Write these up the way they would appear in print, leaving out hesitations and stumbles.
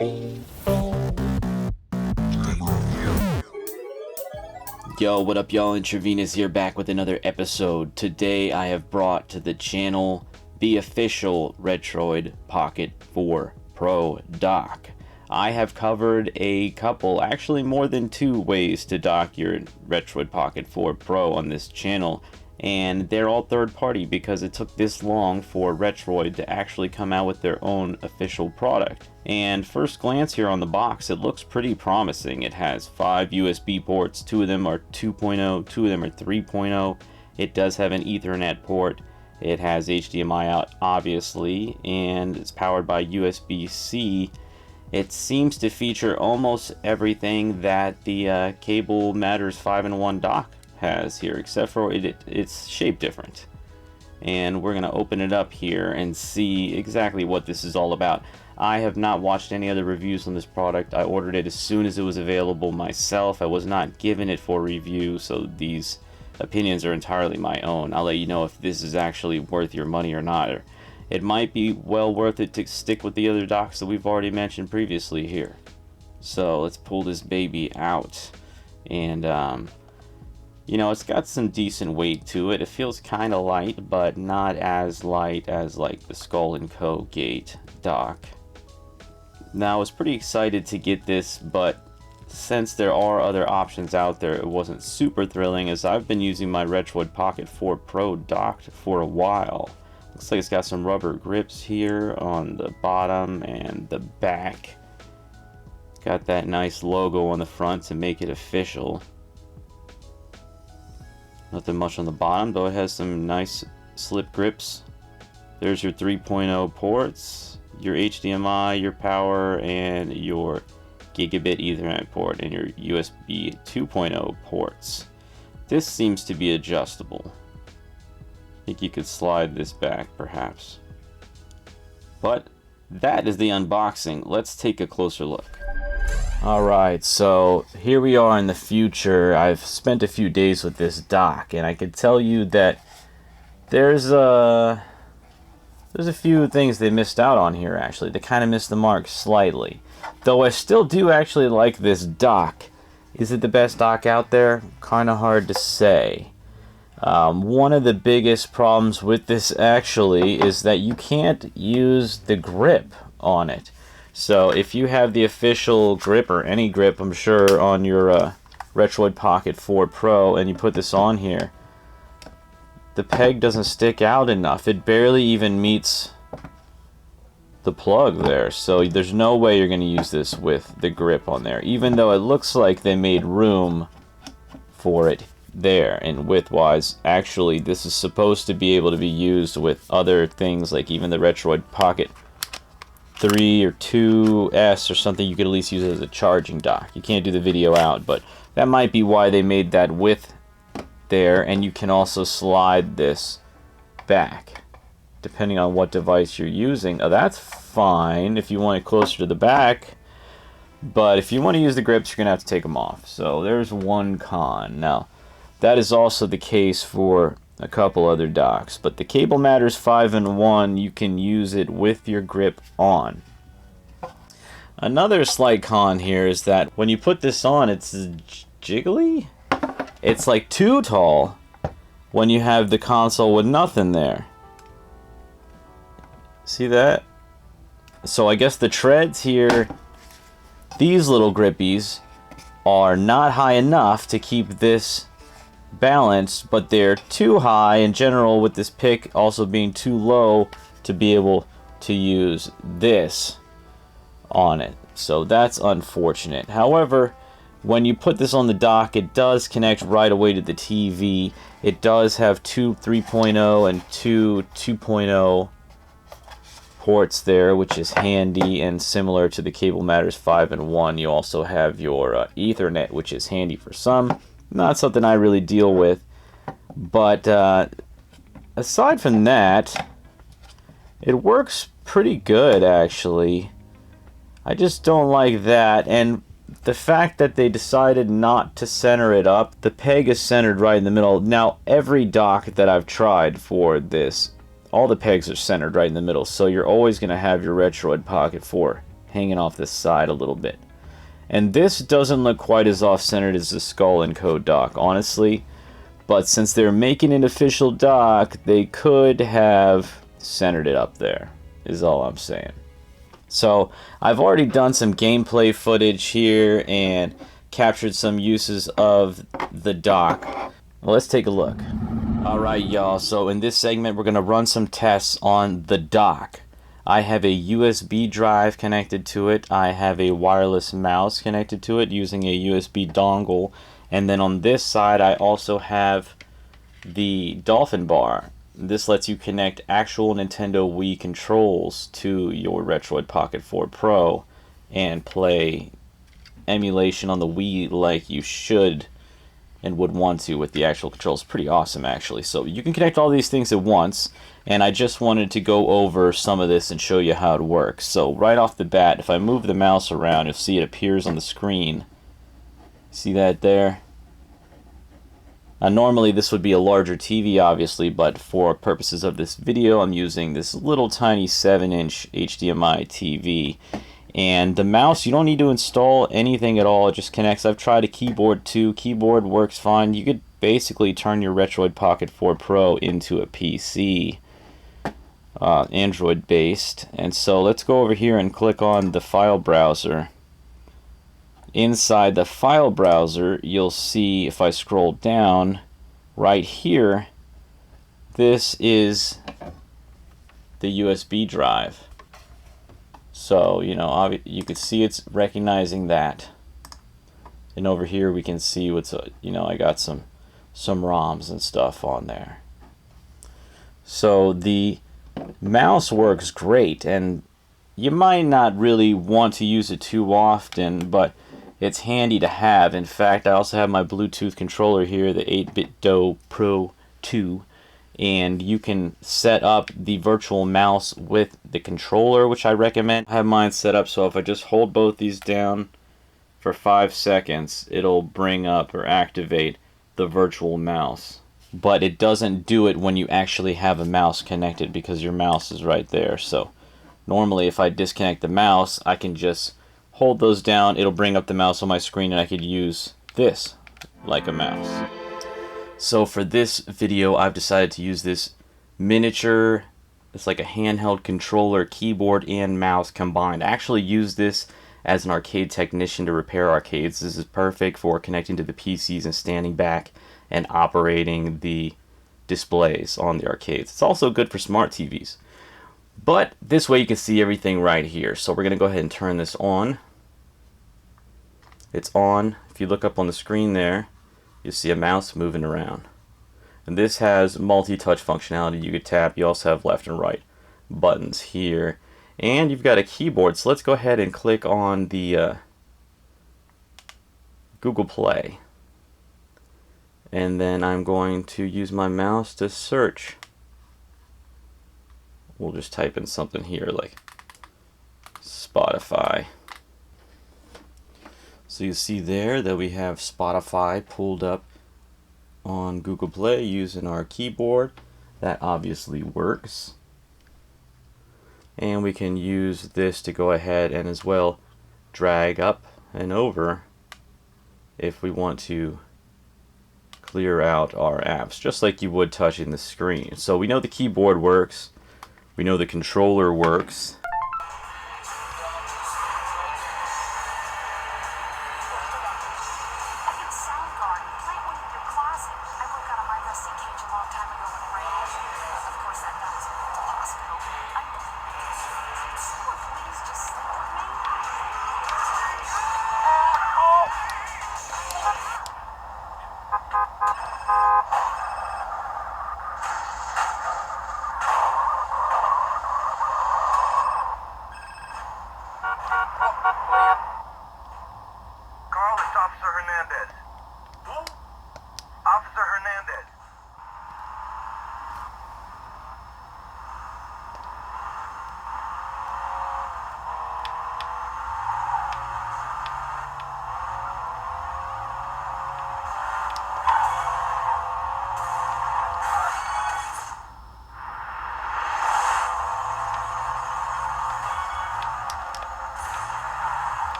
Yo, what up y'all, IntraVenus here, back with another episode. Today I have brought to the channel the official Retroid Pocket 4 Pro dock. I have covered a couple, actually more than 2 ways to dock your Retroid Pocket 4 Pro on this channel, and they're all third party because it took this long for Retroid to actually come out with their own official product. And first glance here on the box, it looks pretty promising. It has 5 USB ports, 2 of them are 2.0, 2 of them are 3.0. It does have an Ethernet port. It has HDMI out, obviously, and it's powered by USB-C. It seems to feature almost everything that the Cable Matters 5-in-1 dock has here, except for it's shaped different. And we're gonna open it up here and see exactly what this is all about. I have not watched any other reviews on this product. I ordered it as soon as it was available myself. I was not given it for review, so these opinions are entirely my own. I'll let you know if this is actually worth your money or not. Or it might be well worth it to stick with the other docks that we've already mentioned previously here. So let's pull this baby out. And you know, it's got some decent weight to it. It feels kind of light, but not as light as like the Skull & Co. Gate dock. Now, I was pretty excited to get this, but since there are other options out there, it wasn't super thrilling, as I've been using my Retroid Pocket 4 Pro docked for a while. Looks like it's got some rubber grips here on the bottom and the back. It's got that nice logo on the front to make it official. Nothing much on the bottom, though it has some nice slip grips. There's your 3.0 ports, your HDMI, your power, and your gigabit Ethernet port, and your USB 2.0 ports. This seems to be adjustable. I think you could slide this back, perhaps. But that is the unboxing. Let's take a closer look. Alright, so here we are in the future. I've spent a few days with this dock, and I can tell you that there's a few things they missed out on here, actually. They kind of missed the mark slightly. Though I still do actually like this dock. Is it the best dock out there? Kind of hard to say. One of the biggest problems with this, actually, is that you can't use the grip on it. So if you have the official grip, or any grip, I'm sure, on your Retroid Pocket 4 Pro, and you put this on here, the peg doesn't stick out enough. It barely even meets the plug there. So there's no way you're going to use this with the grip on there, even though it looks like they made room for it there. And width-wise, actually, this is supposed to be able to be used with other things, like even the Retroid Pocket 3 or 2S or something. You could at least use it as a charging dock. You can't do the video out, but that might be why they made that width there. And you can also slide this back depending on what device you're using. That's fine if you want it closer to the back, but if you want to use the grips, you're gonna have to take them off. So there's one con. Now that is also the case for a couple other docks, but the Cable Matters 5-in-1, you can use it with your grip on. Another slight con here is that when you put this on, it's jiggly. It's like too tall when you have the console with nothing there. See that? So I guess the treads here, these little grippies, are not high enough to keep this balanced, but they're too high in general, with this pick also being too low to be able to use this on it. So that's unfortunate. However, when you put this on the dock, it does connect right away to the TV. It does have 2 3.0 and 2 2.0 ports there, which is handy, and similar to the Cable Matters 5-in-1, you also have your Ethernet, which is handy for some. Not something I really deal with, but aside from that, it works pretty good, actually. I just don't like that, and the fact that they decided not to center it up. The peg is centered right in the middle. Now, every dock that I've tried for this, all the pegs are centered right in the middle, so you're always going to have your Retroid Pocket 4 hanging off the side a little bit. And this doesn't look quite as off-centered as the Skull and Code dock, honestly. But since they're making an official dock, they could have centered it up there, is all I'm saying. So I've already done some gameplay footage here and captured some uses of the dock. Well, let's take a look. Alright y'all, so in this segment we're going to run some tests on the dock. I have a USB drive connected to it. I have a wireless mouse connected to it using a USB dongle. And then on this side I also have the DolphinBar. This lets you connect actual Nintendo Wii controls to your Retroid Pocket 4 Pro and play emulation on the Wii like you should and would want to with the actual controls. Pretty awesome, actually. So you can connect all these things at once, and I just wanted to go over some of this and show you how it works. So right off the bat, if I move the mouse around, you'll see it appears on the screen. See that there? Normally this would be a larger TV, obviously, but for purposes of this video I'm using this little tiny 7-inch HDMI TV. And the mouse, you don't need to install anything at all, it just connects. I've tried a keyboard too. Keyboard works fine. You could basically turn your Retroid Pocket 4 Pro into a PC, Android based. And so let's go over here and click on the file browser. Inside the file browser, you'll see, if I scroll down, right here, this is the USB drive. So, you know, you can see it's recognizing that. And over here we can see what's, you know, I got some ROMs and stuff on there. So the mouse works great, and you might not really want to use it too often, but it's handy to have. In fact, I also have my Bluetooth controller here, the 8-bit Do Pro 2, and you can set up the virtual mouse with the controller, which I recommend. I have mine set up so if I just hold both these down for 5 seconds, it'll bring up or activate the virtual mouse. But it doesn't do it when you actually have a mouse connected because your mouse is right there. So normally if I disconnect the mouse, I can just hold those down, it'll bring up the mouse on my screen, and I could use this like a mouse. So for this video, I've decided to use this miniature, it's like a handheld controller, keyboard, and mouse combined. I actually use this as an arcade technician to repair arcades. This is perfect for connecting to the PCs and standing back and operating the displays on the arcades. It's also good for smart TVs. But this way you can see everything right here. So we're going to go ahead and turn this on. It's on. If you look up on the screen there, you see a mouse moving around. And this has multi-touch functionality. You could tap. You also have left and right buttons here. And you've got a keyboard. So let's go ahead and click on the Google Play. And then I'm going to use my mouse to search. We'll just type in something here like Spotify. So you see there that we have Spotify pulled up on Google Play using our keyboard. That obviously works. And we can use this to go ahead and as well drag up and over if we want to clear out our apps, just like you would touching the screen. So we know the keyboard works. We know the controller works.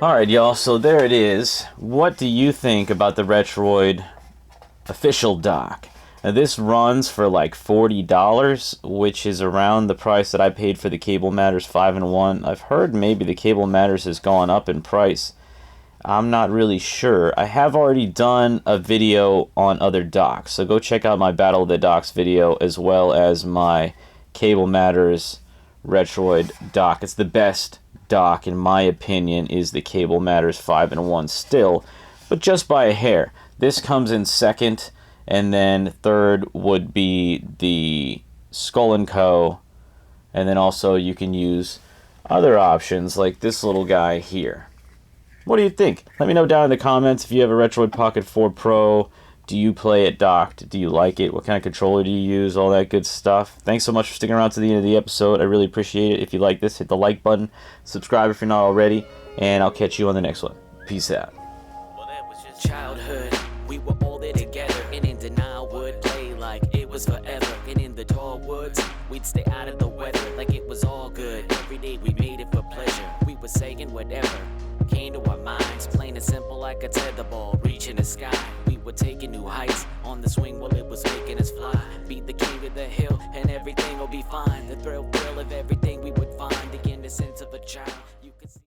Alright, y'all, so there it is. What do you think about the Retroid Official Dock? Now, this runs for like $40, which is around the price that I paid for the Cable Matters 5-in-1. I've heard maybe the Cable Matters has gone up in price. I'm not really sure. I have already done a video on other docks, so go check out my Battle of the Docks video as well as my Cable Matters Retroid dock. It's the best dock, in my opinion, is the Cable Matters 5-in-1 still, but just by a hair. This comes in second, and then third would be the Skull & Co. And then also you can use other options like this little guy here. What do you think? Let me know down in the comments if you have a Retroid Pocket 4 Pro. Do you play it docked? Do you like it? What kind of controller do you use? All that good stuff. Thanks so much for sticking around to the end of the episode. I really appreciate it. If you like this, hit the like button. Subscribe if you're not already. And I'll catch you on the next one. Peace out. Well, that was just childhood. We were all there together. And in denial would play like it was forever. And in the tall woods, we'd stay out of the weather like it was all good. Every day we made it for pleasure. We were saying whatever came to our minds, plain and simple like a tether ball reaching the sky. We were taking new heights on the swing while it was making us fly. Beat the king of the hill and everything will be fine. The thrill of everything we would find, the innocence of a child.